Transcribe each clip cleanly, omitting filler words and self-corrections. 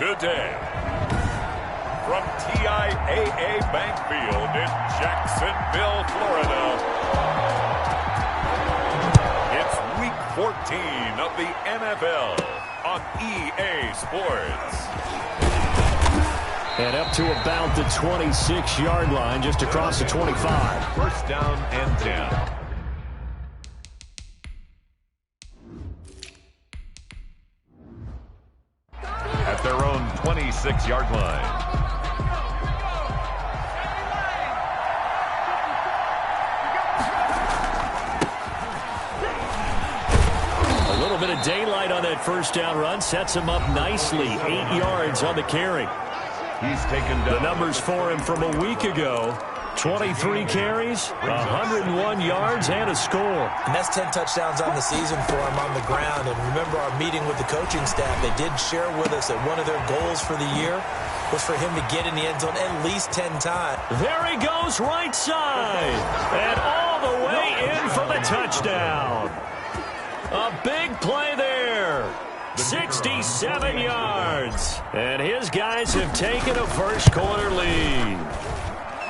today. From TIAA Bank Field in Jacksonville, Florida, it's Week 14 of the NFL on EA Sports. And up to about the 26-yard line, just across the 25. First down and 10. At their own 26-yard line. A little bit of daylight on that first down run. Sets him up nicely. 8 yards on the carry. He's taken down. The numbers for him from a week ago. 23 carries, 101 yards, and a score. And that's 10 touchdowns on the season for him on the ground. And remember our meeting with the coaching staff, they did share with us that one of their goals for the year was for him to get in the end zone at least 10 times. There he goes, right side. And all the way in for the touchdown. A big play there. 67 yards. And his guys have taken a first quarter lead.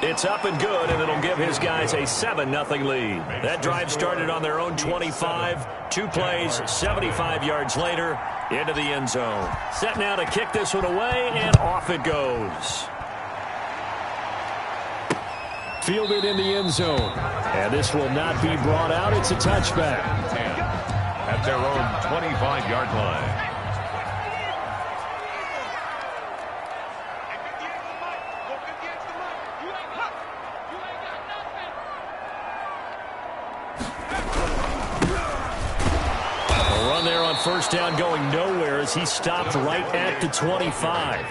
It's up and good, and it'll give his guys a 7-0 lead. That drive started on their own 25. 2 plays, 75 yards later, into the end zone. Set now to kick this one away, and off it goes. Fielded in the end zone. And this will not be brought out. It's a touchback. At their own 25-yard line. First down going nowhere as he stopped right at the 25.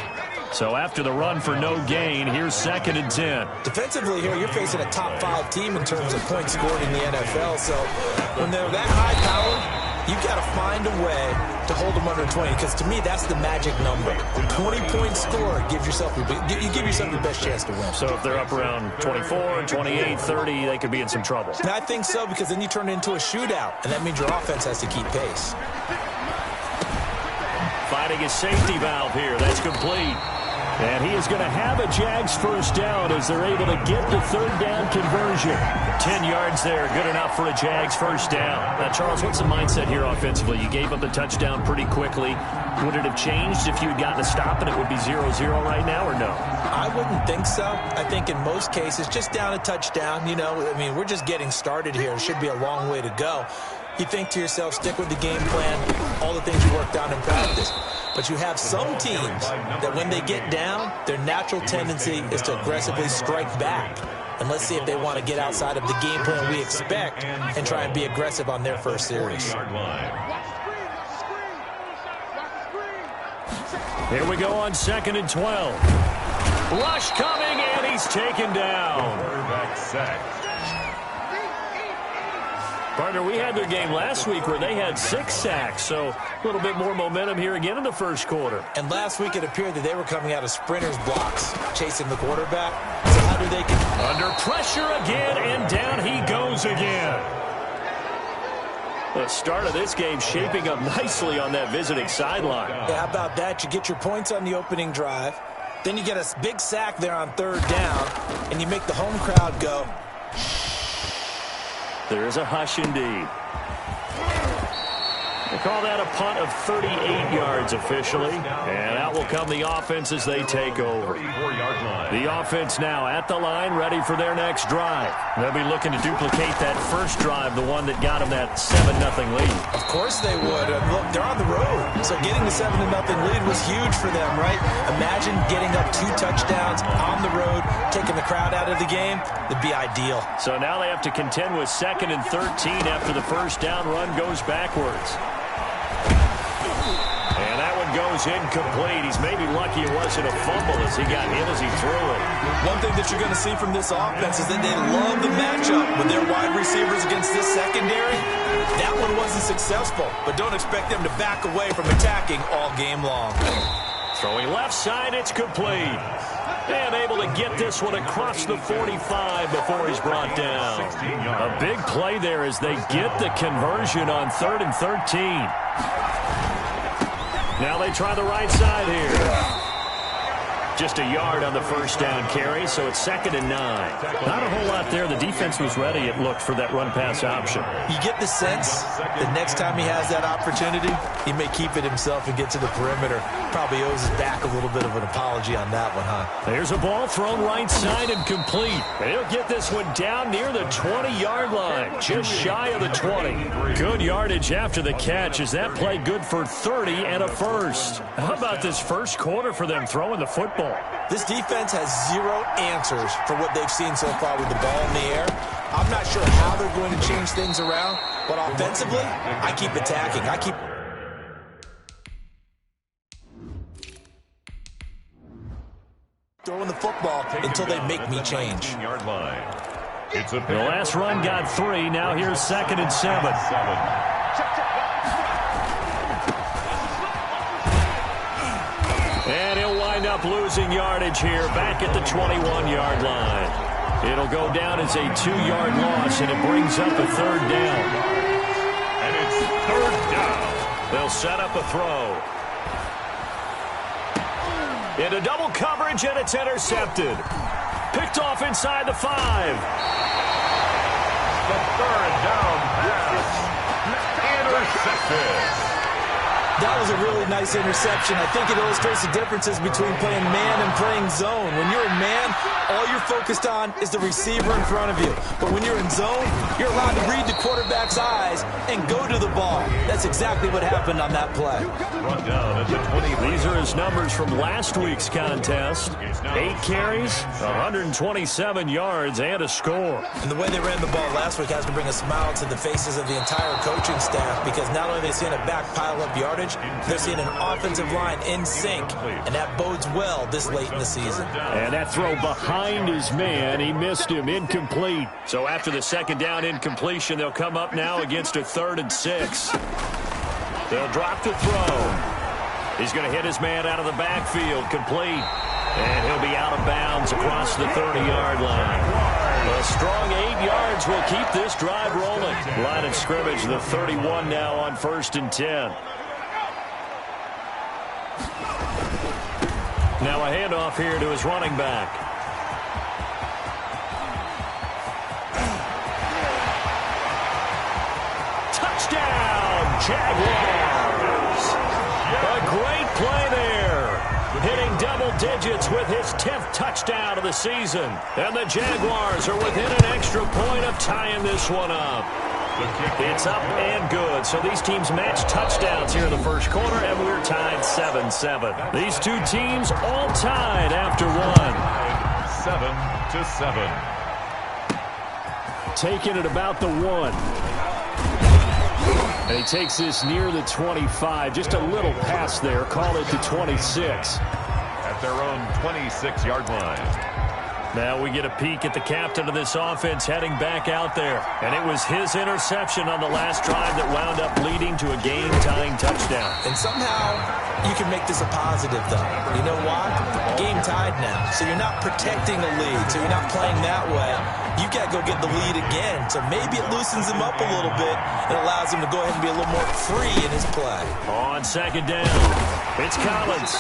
So after the run for no gain, here's 2nd and 10. Defensively here, you're facing a top 5 team in terms of points scored in the NFL. So when they're that high-powered, you've got to find a way to hold them under 20. Because to me, that's the magic number. 20-point score gives yourself you give yourself your best chance to win. So if they're up around 24, 28, 30, they could be in some trouble. And I think so, because then you turn it into a shootout, and that means your offense has to keep pace. Fighting a safety valve here. That's complete. And he is going to have a Jags first down as they're able to get the 3rd down conversion. 10 yards there, good enough for a Jags first down. Now, Charles, what's the mindset here offensively? You gave up the touchdown pretty quickly. Would it have changed if you had gotten a stop and it would be 0-0 right now, or no? I wouldn't think so. I think in most cases, just down a touchdown, you know, I mean, we're just getting started here. It should be a long way to go. You think to yourself, stick with the game plan, all the things you worked on in practice. But you have some teams that when they get down, their natural tendency is to aggressively strike back. And let's see if they want to get outside of the game plan we expect and try and be aggressive on their first series. Here we go on 2nd and 12. Rush coming, and he's taken down. Quarterback sack. Partner, we had their game last week where they had 6 sacks, so a little bit more momentum here again in the first quarter. And last week it appeared that they were coming out of sprinters blocks, chasing the quarterback. So how do they get under pressure again, and down he goes again. The start of this game shaping up nicely on that visiting sideline. Yeah, how about that? You get your points on the opening drive, then you get a big sack there on 3rd down, and you make the home crowd go. There is a hush indeed. They call that a punt of 38 yards officially. And out will come the offense as they take over. The offense now at the line, ready for their next drive. They'll be looking to duplicate that first drive, the one that got them that 7-0 lead. Of course they would. Look, they're on the road. So getting the 7-0 lead was huge for them, right? Imagine getting up 2 touchdowns on the road, taking the crowd out of the game. It'd be ideal. So now they have to contend with 2nd and 13 after the first down run goes backwards. And that one goes incomplete. He's maybe lucky it wasn't a fumble as he got hit as he threw it. One thing that you're going to see from this offense is that they love the matchup with their wide receivers against this secondary. That one wasn't successful, but don't expect them to back away from attacking all game long. Throwing left side, it's complete. And able to get this one across the 45 before he's brought down. A big play there as they get the conversion on 3rd and 13. Now they try the right side here. Just a yard on the first down carry, so it's 2nd and 9. Not a whole lot there. The defense was ready, it looked, for that run-pass option. You get the sense the next time he has that opportunity, he may keep it himself and get to the perimeter. Probably owes his back a little bit of an apology on that one, huh? There's a ball thrown right side and complete. And he'll get this one down near the 20-yard line, just shy of the 20. Good yardage after the catch as that play good for 30 and a first. How about this first quarter for them throwing the football? This defense has zero answers for what they've seen so far with the ball in the air. I'm not sure how they're going to change things around, but offensively, I keep attacking. I keep throwing the football until they make me change. The last run got 3. Now here's 2nd and 7. And he'll wind up losing yardage here back at the 21-yard line. It'll go down as a 2-yard loss, and it brings up a 3rd down. And it's 3rd down. They'll set up a throw. Into double coverage, and it's intercepted. Picked off inside the 5. The 3rd down pass. Intercepted. That was a really nice interception. I think it illustrates the differences between playing man and playing zone. When you're in man, all you're focused on is the receiver in front of you. But when you're in zone, you're allowed to read the quarterback's eyes and go to the ball. That's exactly what happened on that play. Run down at the 20. These are his numbers from last week's contest. 8 carries, 127 yards, and a score. And the way they ran the ball last week has to bring a smile to the faces of the entire coaching staff, because not only are they seeing a back pile up yardage, they're seeing an offensive line in sync, and that bodes well this late in the season. And that throw behind his man, he missed him, incomplete. So after the 2nd down incompletion, they'll come up now against a 3rd and 6. They'll drop the throw. He's going to hit his man out of the backfield, complete. And he'll be out of bounds across the 30-yard line. A strong 8 yards will keep this drive rolling. Line of scrimmage, the 31 now on 1st and 10. Now a handoff here to his running back. Touchdown, Jaguars! A great play there. Hitting double digits with his 10th touchdown of the season. And the Jaguars are within an extra point of tying this one up. It's up and good. So these teams match touchdowns here in the first quarter, and we're tied 7-7. These two teams all tied after one. 7-7. Taking it about the 1. And he takes this near the 25. Just a little pass there. Call it the 26. At their own 26-yard line. Now we get a peek at the captain of this offense heading back out there. And it was his interception on the last drive that wound up leading to a game-tying touchdown. And somehow you can make this a positive, though. You know why? Game tied now. So you're not protecting the lead. So you're not playing that way. You got to go get the lead again. So maybe it loosens him up a little bit and allows him to go ahead and be a little more free in his play. On 2nd down, it's Collins.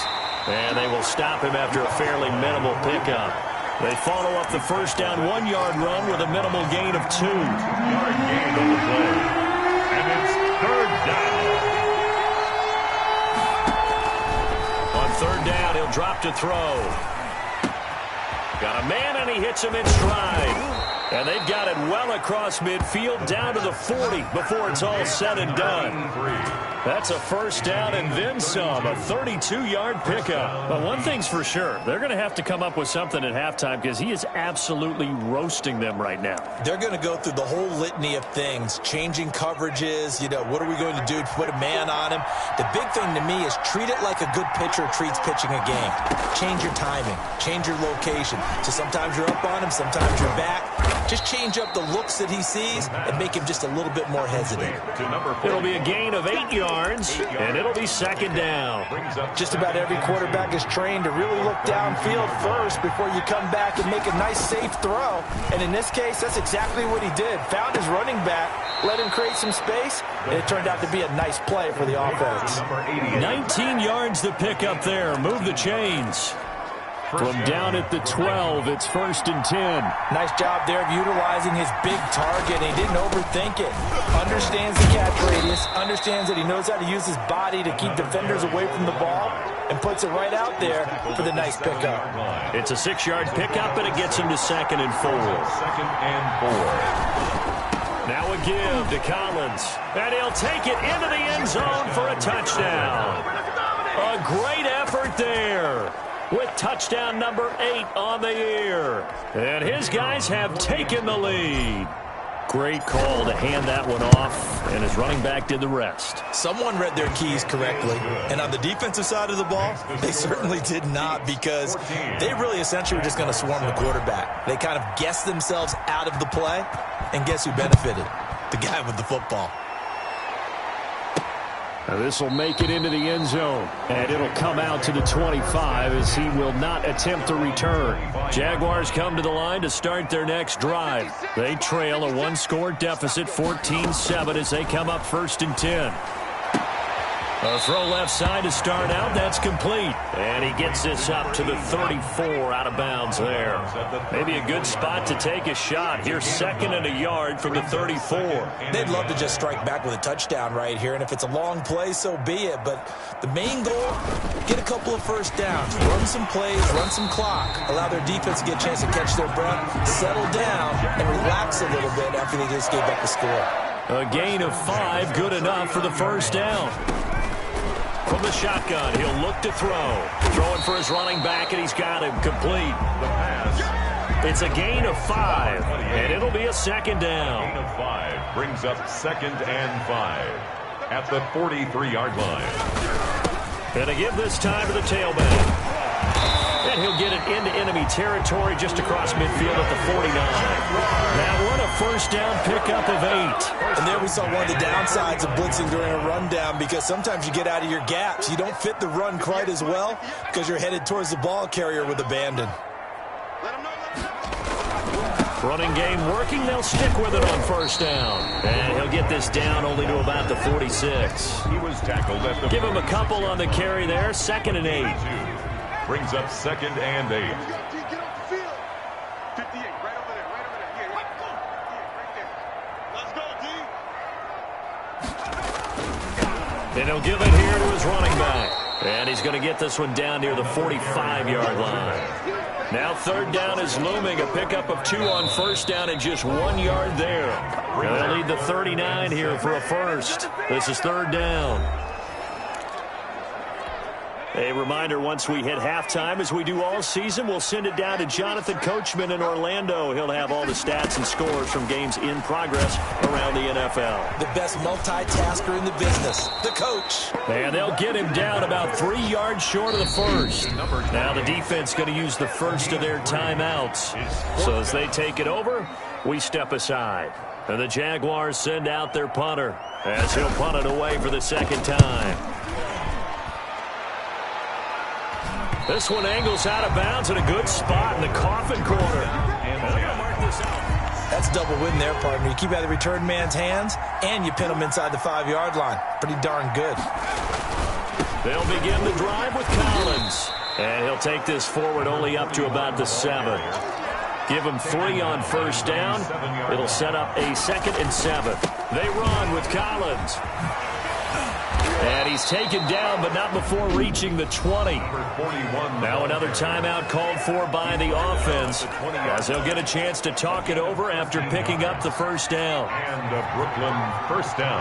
And they will stop him after a fairly minimal pickup. They follow up the first down 1-yard run with a minimal gain of 2. Yard gain on the play. And it's 3rd down. On 3rd down, he'll drop to throw. Got a man, and he hits him in stride. And they've got it well across midfield down to the 40 before it's all said and done. That's a first down and then some, a 32-yard pickup. But one thing's for sure, they're going to have to come up with something at halftime because he is absolutely roasting them right now. They're going to go through the whole litany of things, changing coverages, what are we going to do to put a man on him? The big thing to me is treat it like a good pitcher treats pitching a game. Change your timing, change your location. So sometimes you're up on him, sometimes you're back. Just change up the looks that he sees and make him just a little bit more hesitant. It'll be a gain of 8 yards. yards, and it'll be second down. Just about every quarterback is trained to really look downfield first before you come back and make a nice, safe throw. And in this case, that's exactly what he did. Found his running back, let him create some space, and it turned out to be a nice play for the offense. 19 yards to pick up there. Move the chains. From down at the 12, it's 1st and 10. Nice job there of utilizing his big target. He didn't overthink it. Understands the catch radius, understands that he knows how to use his body to keep defenders away from the ball, and puts it right out there for the nice pickup. It's a 6-yard pickup, and it gets him to 2nd and 4. 2nd and 4. Now a give to Collins, and he'll take it into the end zone for a touchdown. A great effort there, with touchdown number 8 on the year. And his guys have taken the lead. Great call to hand that one off, and his running back did the rest. Someone read their keys correctly, and on the defensive side of the ball, they certainly did not, because they really essentially were just going to swarm the quarterback. They kind of guessed themselves out of the play, and guess who benefited? The guy with the football. This will make it into the end zone, and it'll come out to the 25 as he will not attempt to return. Jaguars come to the line to start their next drive. They trail a 1-score deficit, 14-7, as they come up 1st and 10. A throw left side to start out. That's complete. And he gets this up to the 34 out of bounds there. Maybe a good spot to take a shot. Here's 2nd and a yard from the 34. They'd love to just strike back with a touchdown right here. And if it's a long play, so be it. But the main goal, get a couple of first downs. Run some plays, run some clock. Allow their defense to get a chance to catch their breath, settle down, and relax a little bit after they just gave up the score. A gain of 5, good enough for the first down. From the shotgun, he'll look to throw. Throwing for his running back, and he's got him complete. The pass. It's a gain of 5, and it'll be a 2nd down. Gain of 5 brings up 2nd and 5 at the 43-yard line. And a give this time to the tailback. And he'll get it into enemy territory just across midfield at the 49. That one a first down pickup of 8. And there we saw one of the downsides of blitzing during a rundown, because sometimes you get out of your gaps. You don't fit the run quite as well because you're headed towards the ball carrier with abandon. Running game working. They'll stick with it on first down. And he'll get this down only to about the 46. He was tackled at the... Give him a couple on the carry there. 2nd and 8. Brings up 2nd and 8. And he'll give it here to his running back. And he's going to get this one down near the 45-yard line. Now 3rd down is looming. A pickup of 2 on first down and just 1 yard there. They'll need the 39 here for a first. This is 3rd down. A reminder, once we hit halftime, as we do all season, we'll send it down to Jonathan Coachman in Orlando. He'll have all the stats and scores from games in progress around the NFL. The best multitasker in the business, the coach. And they'll get him down about 3 yards short of the first. Now the defense going to use the first of their timeouts. So as they take it over, we step aside. And the Jaguars send out their punter as he'll punt it away for the 2nd time. This one angles out of bounds in a good spot in the coffin corner. And they'll mark this out. That's double win there, partner. You keep out of the return man's hands, and you pin him inside the 5-yard line. Pretty darn good. They'll begin the drive with Collins. And he'll take this forward only up to about the 7. Give him 3 on first down. It'll set up a 2nd and 7. They run with Collins. And he's taken down, but not before reaching the 20. Now another timeout called for by the offense, as they'll get a chance to talk it over after picking up the first down. And a Brooklyn first down.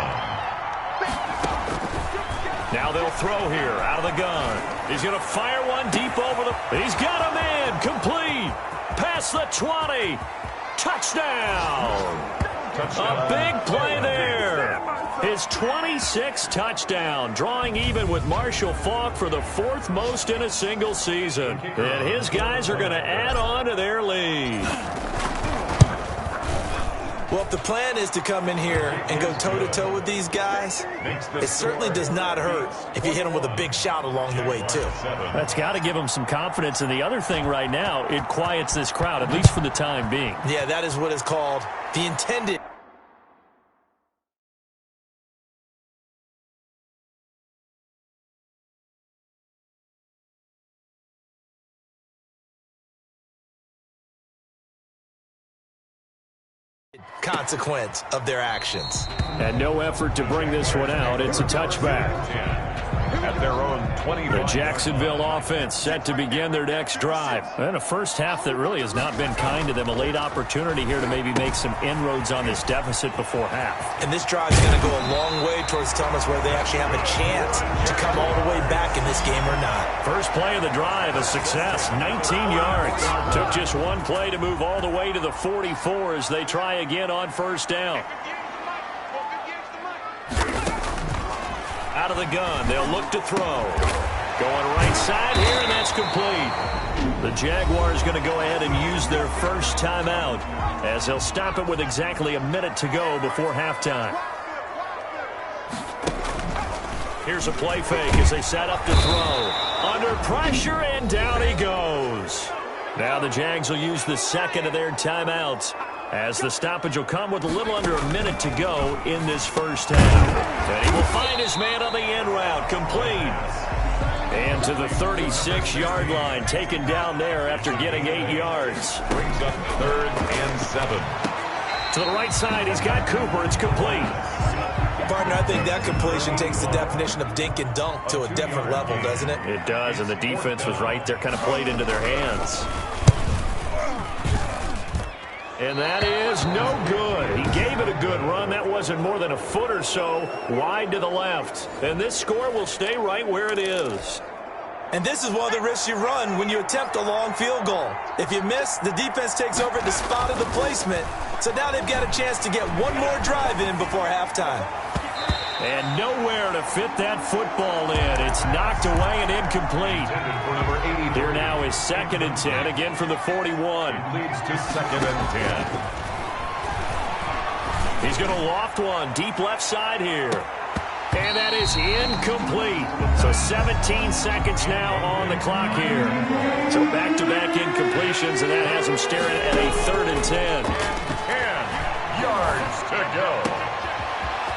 Now they'll throw here out of the gun. He's going to fire one deep over the... He's got a man complete. Past the 20. Touchdown. A big play there. His 26th touchdown, drawing even with Marshall Faulk for the 4th most in a single season. And his guys are going to add on to their lead. Well, if the plan is to come in here and go toe-to-toe with these guys, it certainly does not hurt if you hit them with a big shot along the way, too. That's got to give them some confidence. And the other thing right now, it quiets this crowd, at least for the time being. Yeah, that is what is called the intended. Consequence of their actions. And no effort to bring this one out. It's a touchback. At their own 20. The Jacksonville offense set to begin their next drive. And a first half that really has not been kind to them. A late opportunity here to maybe make some inroads on this deficit before half. And this drive is going to go a long way towards telling us whether they actually have a chance to come all the way back in this game or not. First play of the drive, a success, 19 yards. Took just one play to move all the way to the 44 as they try again on first down. Out of the gun, they'll look to throw. Going right side here, and that's complete. The Jaguars going to go ahead and use their first timeout as they'll stop it with exactly a minute to go before halftime. Here's a play fake as they set up to throw. Under pressure, and down he goes. Now the Jags will use the second of their timeouts, as the stoppage will come with a little under a minute to go in this first half. And he will find his man on the end route, complete. And to the 36-yard line, taken down there after getting 8 yards. Brings up 3rd and 7. To the right side, he's got Cooper. It's complete. Partner, I think that completion takes the definition of dink and dunk to a different level, doesn't it? It does, and the defense was right there, kind of played into their hands. And that is no good. He gave it a good run. That wasn't more than a foot or so wide to the left. And this score will stay right where it is. And this is one of the risks you run when you attempt a long field goal. If you miss, the defense takes over the spot of the placement. So now they've got a chance to get one more drive in before halftime. And nowhere to fit that football in. It's knocked away and incomplete. Here now is 2nd and 10, again from the 41. Leads to 2nd and 10. He's going to loft one deep left side here. And that is incomplete. So 17 seconds now on the clock here. So back-to-back incompletions, and that has him staring at a 3rd and 10. 10 yards to go.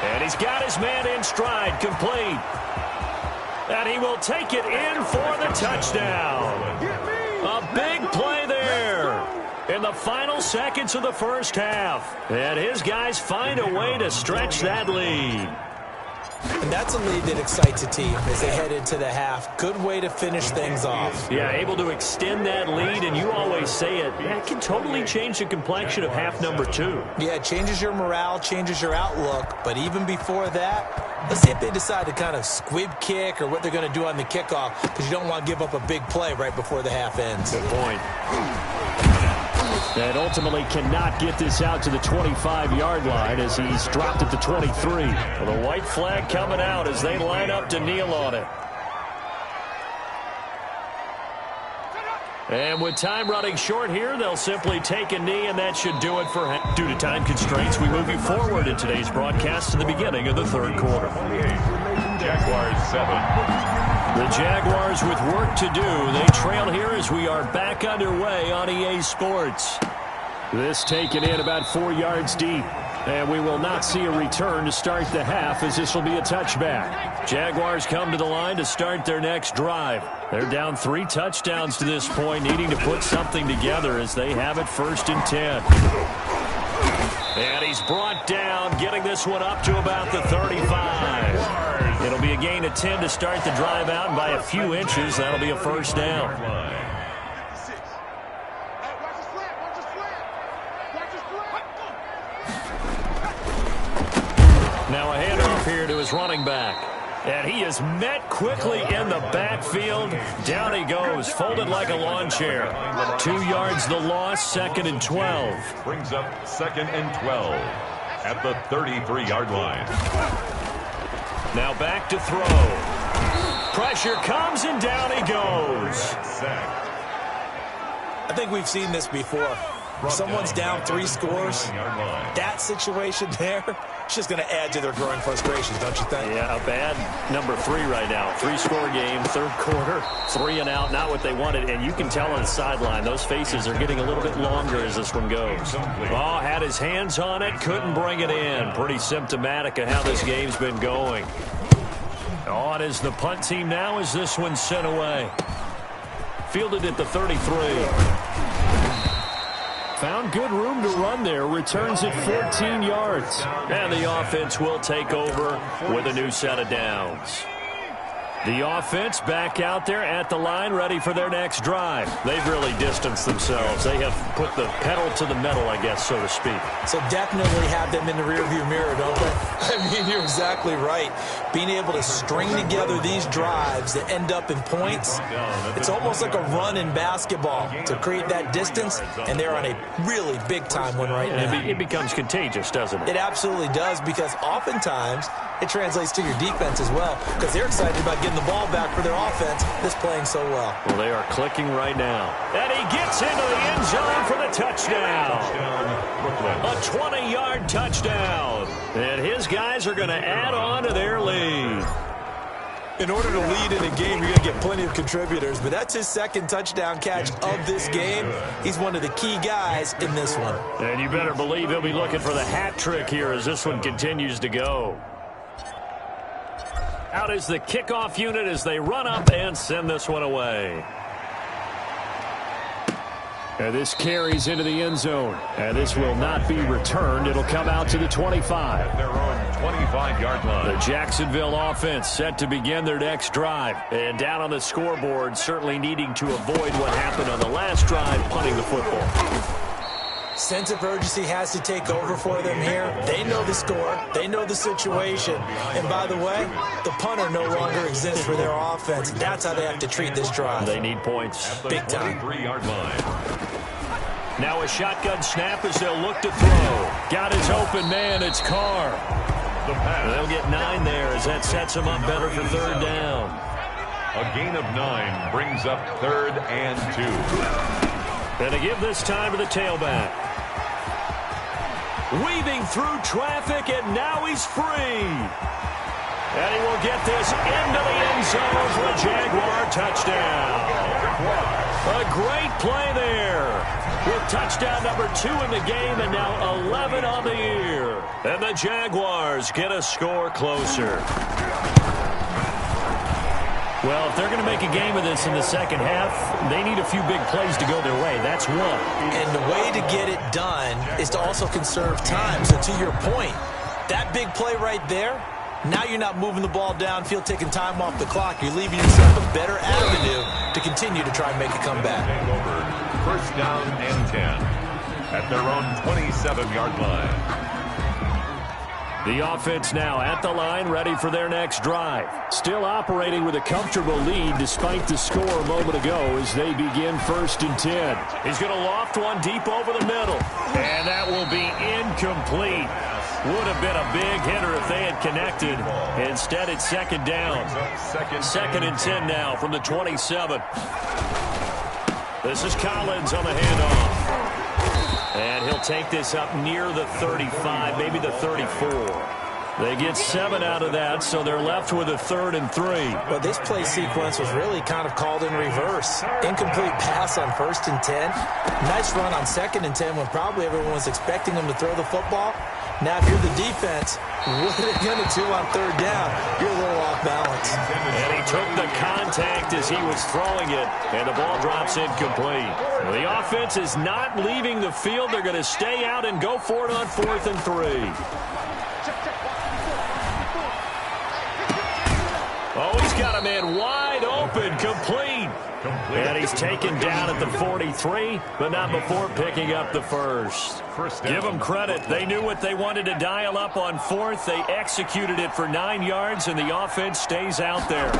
And he's got his man in stride, complete. And he will take it in for the touchdown. A big play there in the final seconds of the first half. And his guys find a way to stretch that lead. And that's a lead that excites a team as they head into the half. Good way to finish things off. Yeah, able to extend that lead, and you always say it, that can totally change the complexion of half number 2. Yeah, it changes your morale, changes your outlook. But even before that, let's see if they decide to kind of squib kick or what they're going to do on the kickoff, because you don't want to give up a big play right before the half ends. Good point. And ultimately cannot get this out to the 25-yard line as he's dropped at the 23. Well, the white flag coming out as they line up to kneel on it. And with time running short here, they'll simply take a knee, and that should do it for him. Due to time constraints, we move you forward in today's broadcast to the beginning of the 3rd quarter. Jaguars 7. The Jaguars with work to do. They trail here as we are back underway on EA Sports. This taken in about 4 yards deep. And we will not see a return to start the half, as this will be a touchback. Jaguars come to the line to start their next drive. They're down 3 touchdowns to this point, needing to put something together as they have it 1st and 10. And he's brought down, getting this one up to about the 35. It'll be a gain of 10 to start the drive out, and by a few inches, that'll be a first down. Now a handoff here to his running back. And he is met quickly in the backfield. Down he goes, folded like a lawn chair. 2 yards the loss, 2nd and 12. Brings up 2nd and 12 at the 33-yard line. Now back to throw. Pressure comes, and down he goes. I think we've seen this before. If someone's down 3 scores, that situation there, it's just going to add to their growing frustrations, don't you think? Yeah, a bad number 3 right now. 3-score game, third quarter, 3 and out, not what they wanted. And you can tell on the sideline, those faces are getting a little bit longer as this one goes. Oh, had his hands on it, couldn't bring it in. Pretty symptomatic of how this game's been going. On is the punt team now as this one's sent away. Fielded at the 33. Found good room to run there. Returns it 14 yards. And the offense will take over with a new set of downs. The offense back out there at the line, ready for their next drive. They've really distanced themselves. They have put the pedal to the metal, I guess, so to speak. So definitely have them in the rearview mirror, don't they? I mean, you're exactly right. Being able to string together these drives that end up in points, it's almost like a run in basketball to create that distance, and they're on a really big-time one right now. It becomes contagious, doesn't it? It absolutely does, because oftentimes it translates to your defense as well, because they're excited about getting the ball back for their offense that's playing so well. Well, they are clicking right now. And he gets into the end zone for the touchdown. A 20-yard touchdown. And his guys are going to add on to their lead. In order to lead in a game, you're going to get plenty of contributors, but that's his second touchdown catch of this game. He's one of the key guys in this one. And you better believe he'll be looking for the hat trick here as this one continues to go. Out is the kickoff unit as they run up and send this one away. And this carries into the end zone. And this will not be returned. It'll come out to the 25. Their own 25-yard line. The Jacksonville offense set to begin their next drive. And down on the scoreboard, certainly needing to avoid what happened on the last drive, punting the football. Sense of urgency has to take over for them here. They know the score. They know the situation. And by the way, the punter no longer exists for their offense. That's how they have to treat this drive. They need points big time. 23-yard line. Now a shotgun snap as they'll look to throw. Got his open man. It's Carr. They'll get 9 there as that sets them up better for third down. A gain of 9 brings up 3rd and 2. And to give this time to the tailback. Weaving through traffic, and now he's free. And he will get this into the end zone for a Jaguar touchdown. A great play there. With touchdown number 2 in the game, and now 11 on the year. And the Jaguars get a score closer. Well, if they're going to make a game of this in the second half, they need a few big plays to go their way. That's one. And the way to get it done is to also conserve time. So to your point, that big play right there, now you're not moving the ball downfield, taking time off the clock. You're leaving yourself a better avenue to continue to try and make a comeback. First down and 10 at their own 27-yard line. The offense now at the line, ready for their next drive. Still operating with a comfortable lead despite the score a moment ago as they begin 1st and 10. He's going to loft one deep over the middle. And that will be incomplete. Would have been a big hitter if they had connected. Instead, it's 2nd down. 2nd and 10 now from the 27. This is Collins on the handoff. And he'll take this up near the 35, maybe the 34. They get 7 out of that, so they're left with a 3rd and 3. But this play sequence was really kind of called in reverse. Incomplete pass on 1st and 10. Nice run on 2nd and 10 when probably everyone was expecting them to throw the football. Now, if you're the defense, what are they going to do on 3rd down? You're a little off balance. And he took the contact as he was throwing it, and the ball drops incomplete. The offense is not leaving the field. They're going to stay out and go for it on 4th and 3. Oh, he's got a man wide open, complete. And he's taken down at the 43, but not before picking up the first. Give them credit. They knew what they wanted to dial up on 4th. They executed it for 9 yards, and the offense stays out there.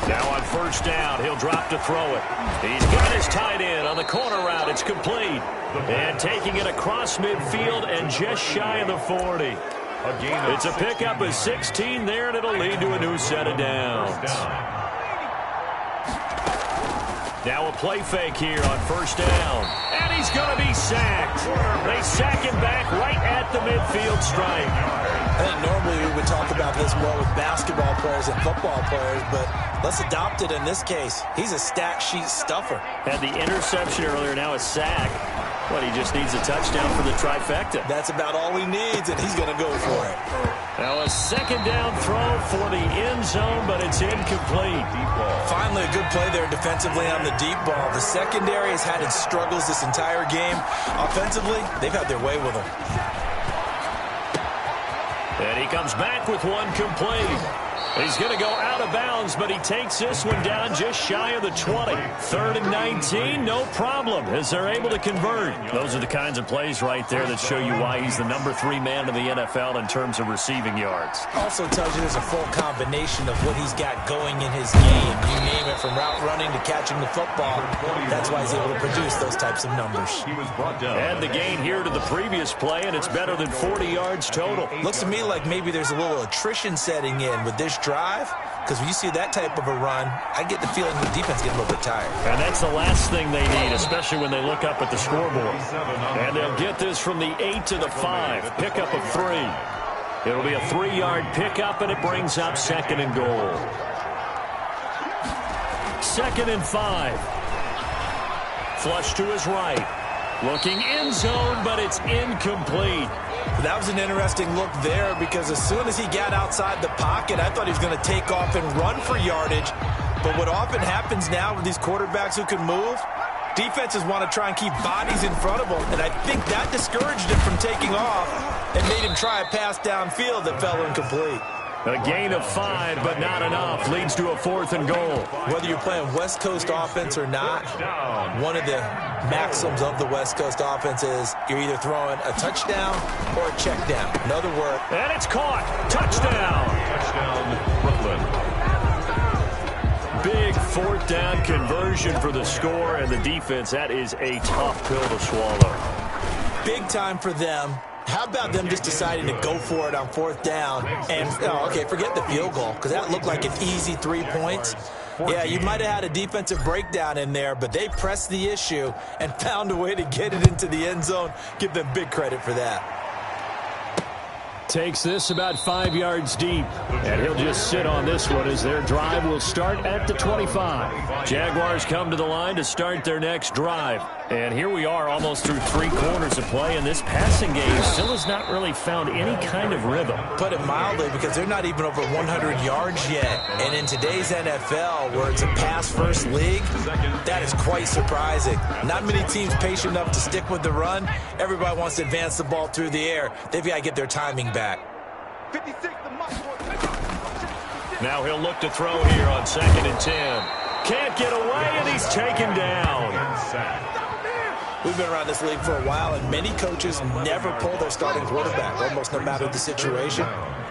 Now on 1st down, he'll drop to throw it. He's got his tight end on the corner route. It's complete. And taking it across midfield and just shy of the 40. It's a pickup of 16 there, and it'll lead to a new set of downs. Now a play fake here on 1st down. And he's going to be sacked. They sack him back right at the midfield stripe. I think normally we would talk about this more with basketball players and football players, but let's adopt it in this case. He's a stat sheet stuffer. Had the interception earlier, now a sack. But he just needs a touchdown for the trifecta. That's about all he needs, and he's going to go for it. Now a second down throw for the end zone, but it's incomplete. Finally a good play there defensively on the deep ball. The secondary has had its struggles this entire game. Offensively, they've had their way with him. And he comes back with one complete. He's going to go out of bounds, but he takes this one down just shy of the 20. 3rd and 19, no problem, as they're able to convert. Those are the kinds of plays right there that show you why he's the #3 man in the NFL in terms of receiving yards. Also tells you there's a full combination of what he's got going in his game. You name it, from route running to catching the football. That's why he's able to produce those types of numbers. And the gain here to the previous play, and it's better than 40 yards total. Looks to me like maybe there's a little attrition setting in with this drive, because when you see that type of a run, I get the feeling the defense getting a little bit tired. And that's the last thing they need, especially when they look up at the scoreboard. And they'll get this from the 8 to the 5. Pickup of 3. It'll be a 3-yard pickup, and it brings up 2nd and goal. 2nd and 5. Flush to his right. Looking end zone, but it's incomplete. That was an interesting look there, because as soon as he got outside the pocket, I thought he was going to take off and run for yardage. But what often happens now with these quarterbacks who can move, defenses want to try and keep bodies in front of them. And I think that discouraged him from taking off and made him try a pass downfield that fell incomplete. A gain of 5, but not enough. Leads to a 4th and goal. Whether you're playing West Coast offense or not, one of the maxims of the West Coast offense is you're either throwing a touchdown or a check down. In other words, and it's caught. Touchdown. Touchdown, Brooklyn. Big 4th down conversion for the score, and the defense, that is a tough pill to swallow. Big time for them. How about them just deciding to go for it on 4th down and, okay, forget the field goal, because that looked like an easy 3 points. Yeah, you might have had a defensive breakdown in there, but they pressed the issue and found a way to get it into the end zone. Give them big credit for that. Takes this about 5 yards deep, and he'll just sit on this one as their drive will start at the 25. Jaguars come to the line to start their next drive. And here we are almost through 3 quarters of play, and this passing game still has not really found any kind of rhythm. Put it mildly, because they're not even over 100 yards yet. And in today's NFL, where it's a pass-first league, that is quite surprising. Not many teams patient enough to stick with the run. Everybody wants to advance the ball through the air. They've got to get their timing back. Now he'll look to throw here on 2nd and 10. Can't get away, and he's taken down. We've been around this league for a while, and many coaches never pull their starting quarterback, almost no matter the situation.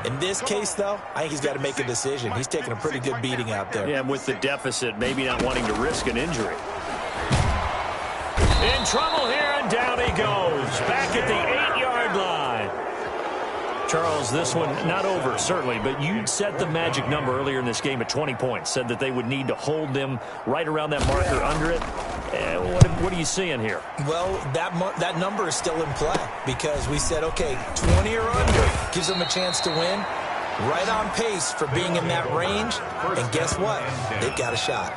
In this case, though, I think he's got to make a decision. He's taking a pretty good beating out there. Yeah, with the deficit, maybe not wanting to risk an injury. In trouble here, and down he goes. Back at the 8-yard line. Charles, this one not over, certainly, but you set the magic number earlier in this game at 20 points. Said that they would need to hold them right around that marker under it. What are you seeing here? Well, that number is still in play, because we said, okay, 20 or under gives them a chance to win. Right on pace for being in that range. And guess what? They've got a shot.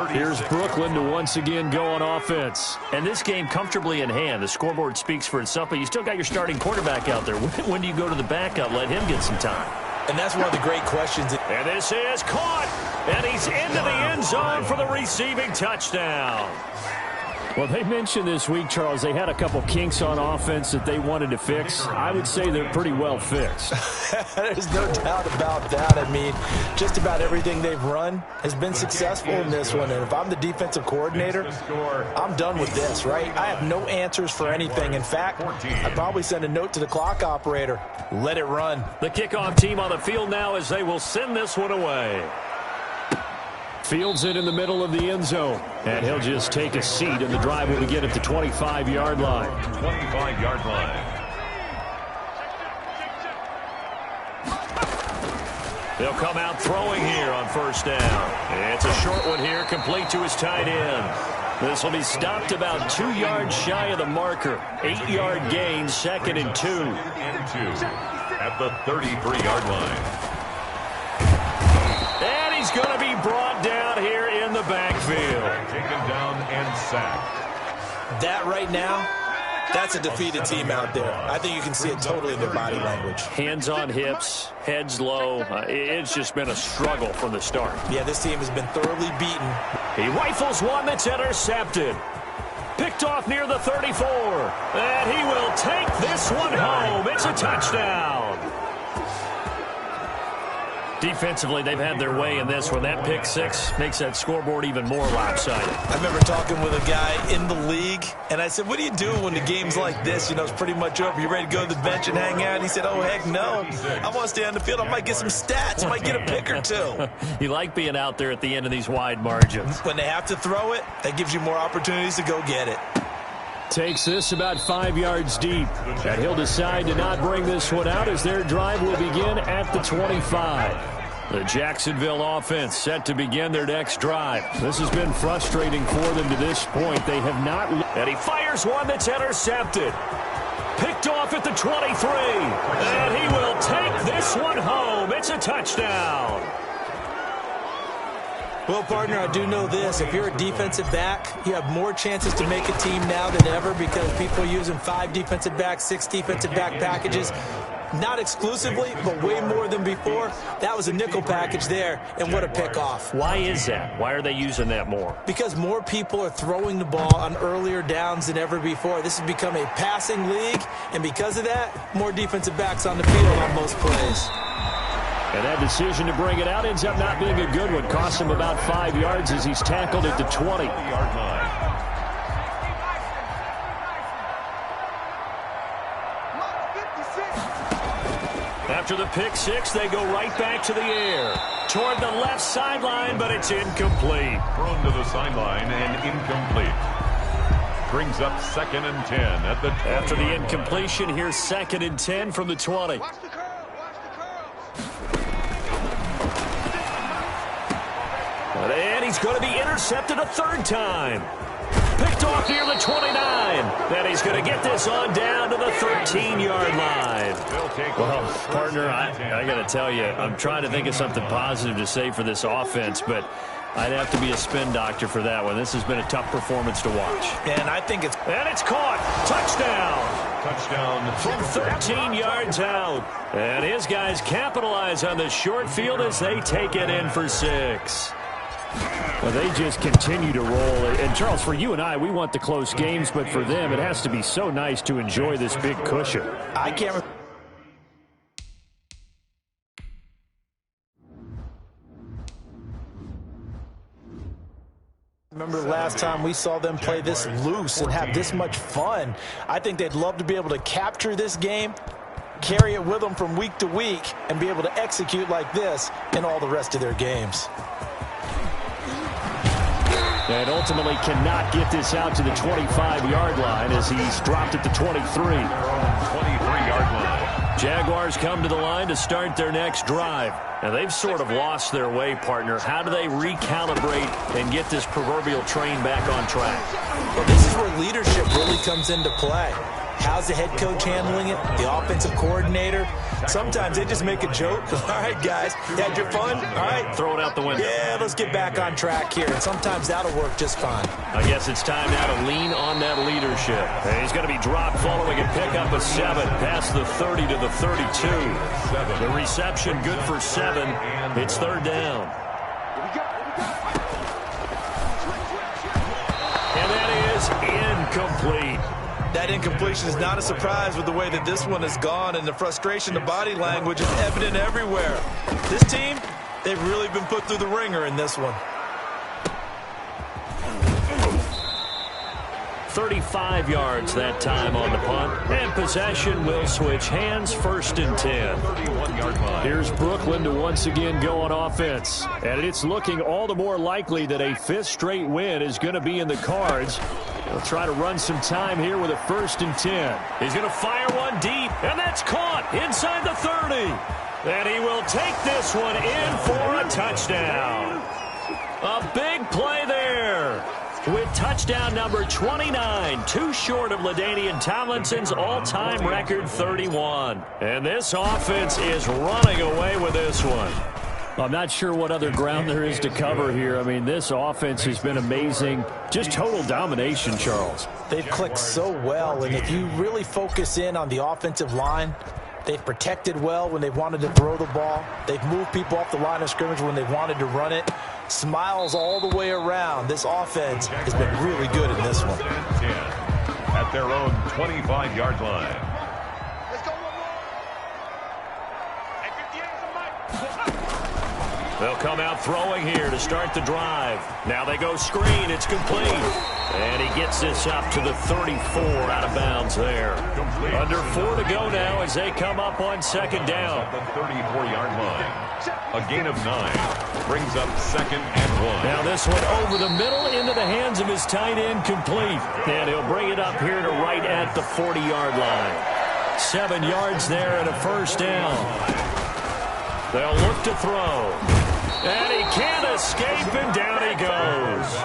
Here's Brooklyn to once again go on offense. And this game comfortably in hand. The scoreboard speaks for itself, but you still got your starting quarterback out there. When do you go to the backup? Let him get some time. And that's one of the great questions. And this is caught. And he's into the end zone for the receiving touchdown. Well, they mentioned this week, Charles, they had a couple kinks on offense that they wanted to fix. I would say they're pretty well fixed. There's no doubt about that. I mean, just about everything they've run has been successful in this one. And if I'm the defensive coordinator, I'm done with this, right? I have no answers for anything. In fact, I'd probably send a note to the clock operator. Let it run. The kickoff team on the field now as they will send this one away. Fields it in the middle of the end zone. And he'll just take a seat, and the drive will begin at the 25-yard line. 25-yard line. They'll come out throwing here on 1st down. It's a short one here, complete to his tight end. This will be stopped about 2 yards shy of the marker. 8-yard gain, 2nd and 2. At the 33-yard line. And he's going to be brought down here in the backfield. Taken down and sacked. That right now, that's a defeated team out there. I think you can see it totally in their body language. Hands on hips, heads low. It's just been a struggle from the start. Yeah, this team has been thoroughly beaten. He rifles one that's intercepted. Picked off near the 34. And he will take this one home. It's a touchdown. Defensively, they've had their way in this one. That pick six makes that scoreboard even more lopsided. I remember talking with a guy in the league, and I said, what do you do when the game's like this? You know, it's pretty much over. You ready to go to the bench and hang out? He said, oh, heck no. I want to stay on the field. I might get some stats. I might get a pick or two. You like being out there at the end of these wide margins. When they have to throw it, that gives you more opportunities to go get it. Takes this about 5 yards deep. And he'll decide to not bring this one out as their drive will begin at the 25. The Jacksonville offense set to begin their next drive. This has been frustrating for them to this point. They have not... And he fires one that's intercepted. Picked off at the 23. And he will take this one home. It's a touchdown. Well, partner, I do know this. If you're a defensive back, you have more chances to make a team now than ever because people are using 5 defensive backs, 6 defensive back packages. Not exclusively, but way more than before. That was a nickel package there, and what a pickoff. Why is that? Why are they using that more? Because more people are throwing the ball on earlier downs than ever before. This has become a passing league, and because of that, more defensive backs on the field on most plays. And that decision to bring it out ends up not being a good one. Costs him about 5 yards as he's tackled at the 20-yard line. After the pick six, they go right back to the air. Toward the left sideline, but it's incomplete. Thrown to the sideline and incomplete. Brings up 2nd and 10 at the 20. After the incompletion, here's 2nd and 10 from the 20. And he's going to be intercepted a 3rd time. Picked off near the 29. Then he's going to get this on down to the 13-yard line. Well, partner, I got to tell you, I'm trying to think of something positive to say for this offense, but I'd have to be a spin doctor for that one. This has been a tough performance to watch. And I think it's... And it's caught. Touchdown. Touchdown from 13 yards out. And his guys capitalize on the short field as they take it in for 6. Well, they just continue to roll. And, Charles, for you and I, we want the close games, but for them, it has to be so nice to enjoy this big cushion. I can't... Remember the last time we saw them play this loose and have this much fun. I think they'd love to be able to capture this game, carry it with them from week to week, and be able to execute like this in all the rest of their games. And ultimately cannot get this out to the 25-yard line as he's dropped at the 23. 23-yard line. Jaguars come to the line to start their next drive. Now, they've sort of lost their way, partner. How do they recalibrate and get this proverbial train back on track? Well, this is where leadership really comes into play. How's the head coach handling it? The offensive coordinator? Sometimes they just make a joke. All right, guys, you had your fun? All right. Throw it out the window. Yeah, let's get back on track here. And sometimes that'll work just fine. I guess it's time now to lean on that leadership. And he's going to be dropped following a pickup of 7 past the 30 to the 32. The reception good for 7. It's 3rd down. And that is incomplete. That incompletion is not a surprise with the way that this one has gone, and the frustration, the body language is evident everywhere. This team, they've really been put through the ringer in this one. 35 yards that time on the punt. And possession will switch hands, 1st and 10. 31-yard line. Here's Brooklyn to once again go on offense. And it's looking all the more likely that a 5th straight win is going to be in the cards. They'll try to run some time here with a 1st and 10. He's going to fire one deep, and that's caught inside the 30. And he will take this one in for a touchdown. A big play there. with touchdown number 29, too short of LaDainian Tomlinson's all-time record 31. And this offense is running away with this one. I'm not sure what other ground there is to cover here. I mean, this offense has been amazing. Just total domination, Charles. They've clicked so well, and if you really focus in on the offensive line, they've protected well when they've wanted to throw the ball. They've moved people off the line of scrimmage when they've wanted to run it. Smiles all the way around. This offense has been really good in this one. At their own 25-yard line. They'll come out throwing here to start the drive. Now they go screen. It's complete. And he gets this up to the 34 out of bounds there. Under 4 to go now as they come up on second down. At the 34-yard line. A gain of 9 brings up 2nd and 1. Now this one over the middle into the hands of his tight end, complete. And he'll bring it up here to right at the 40-yard line. 7 yards there and a first down. They'll look to throw. And he can't escape, and down he goes.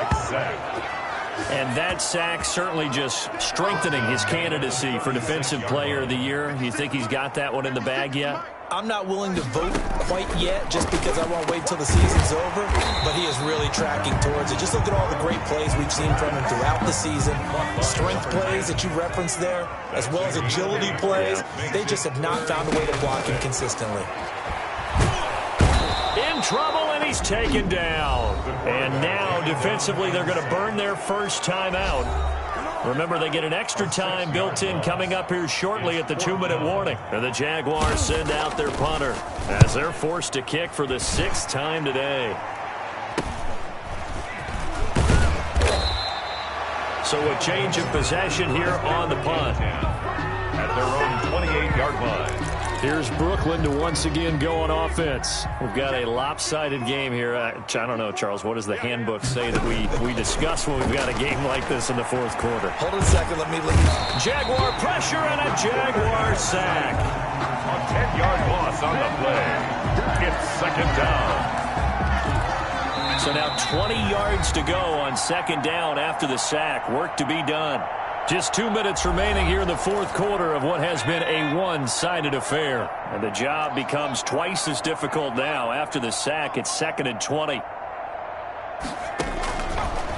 And that sack certainly just strengthening his candidacy for Defensive Player of the Year. You think he's got that one in the bag yet? I'm not willing to vote quite yet just because I won't wait until the season's over, but he is really tracking towards it. Just look at all the great plays we've seen from him throughout the season. Strength plays that you referenced there, as well as agility plays. They just have not found a way to block him consistently. In trouble, and he's taken down. And now, defensively, they're going to burn their first time out. Remember, they get an extra time built in coming up here shortly at the 2-minute warning. And the Jaguars send out their punter as they're forced to kick for the 6th time today. So a change of possession here on the punt. At their own 28-yard line. Here's Brooklyn to once again go on offense. We've got a lopsided game here. I don't know, Charles, what does the handbook say that we discuss when we've got a game like this in the 4th quarter? Hold on a second. Let me Jaguar pressure and a Jaguar sack. A 10-yard loss on the play. It's 2nd down. So now 20 yards to go on 2nd down after the sack. Work to be done. Just 2 minutes remaining here in the 4th quarter of what has been a one-sided affair. And the job becomes twice as difficult now. After the sack, it's 2nd and 20.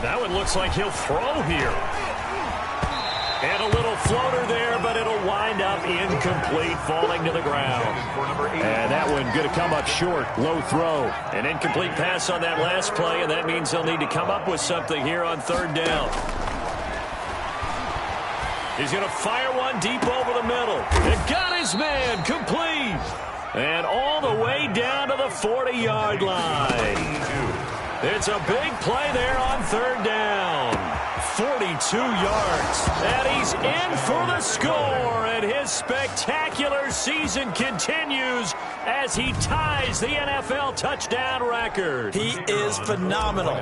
Now it looks like he'll throw here. And a little floater there, but it'll wind up incomplete, falling to the ground. And that one going to come up short. Low throw. An incomplete pass on that last play, and that means they'll need to come up with something here on 3rd down. He's going to fire one deep over the middle. And got his man, complete. And all the way down to the 40-yard line. It's a big play there on 3rd down. 42 yards. And he's in for the score. And his spectacular season continues as he ties the NFL touchdown record. He is phenomenal.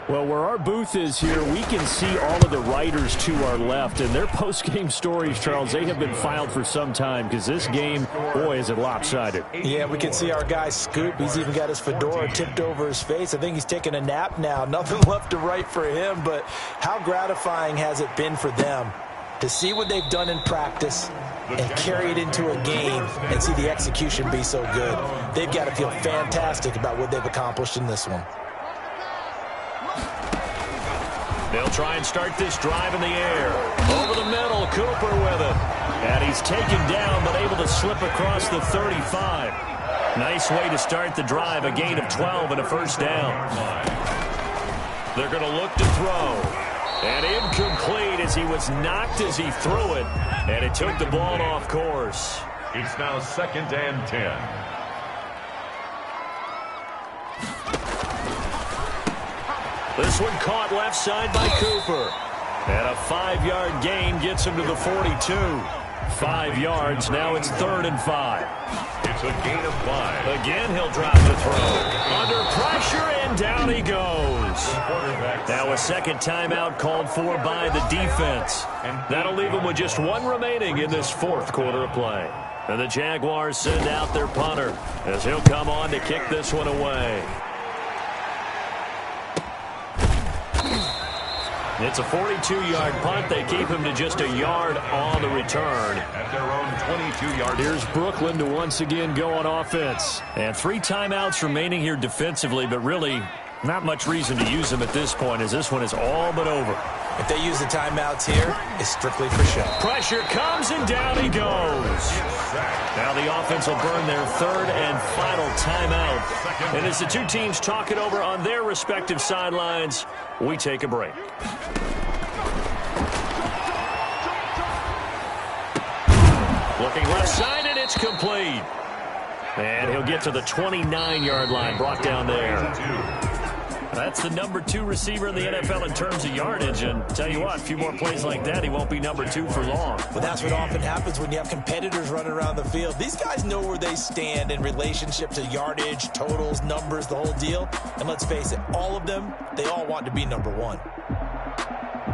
Well, where our booth is here, we can see all of the writers to our left. And their post-game stories, Charles, they have been filed for some time because this game, boy, is it lopsided. Yeah, we can see our guy Scoop. He's even got his fedora tipped over his face. I think he's taking a nap now. Nothing left to write for him, but how gratifying has it been for them to see what they've done in practice and carry it into a game and see the execution be so good. They've got to feel fantastic about what they've accomplished in this one. They'll try and start this drive in the air. Over the middle, Cooper with it. And he's taken down but able to slip across the 35. Nice way to start the drive, a gain of 12 and a first down. They're going to look to throw. And incomplete as he was knocked as he threw it. And it took the ball off course. It's now 2nd and 10. This one caught left side by Cooper. And a 5-yard gain gets him to the 42. 5 yards. Now it's 3rd and 5. It's a gain of 5. Again, he'll drop the throw. Under pressure, and down he goes. Now a second timeout called for by the defense. That'll leave him with just one remaining in this 4th quarter of play. And the Jaguars send out their punter as he'll come on to kick this one away. It's a 42-yard punt. They keep him to just a yard on the return. At their own 22-yard. Here's Brooklyn to once again go on offense. And 3 timeouts remaining here defensively, but really not much reason to use them at this point as this one is all but over. If they use the timeouts here, it's strictly for show. Pressure comes and down he goes. Now the offense will burn their 3rd and final timeout. And as the two teams talk it over on their respective sidelines, we take a break. Looking left side, and it's complete. And he'll get to the 29-yard line, brought down there. That's the number 2 receiver in the NFL in terms of yardage. And tell you what, a few more plays like that, he won't be number 2 for long. Well, that's what often happens when you have competitors running around the field. These guys know where they stand in relationship to yardage, totals, numbers, the whole deal. And let's face it, all of them, they all want to be number 1.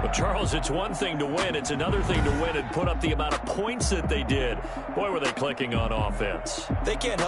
But, Charles, it's one thing to win. It's another thing to win and put up the amount of points that they did. Boy, were they clicking on offense. They can't help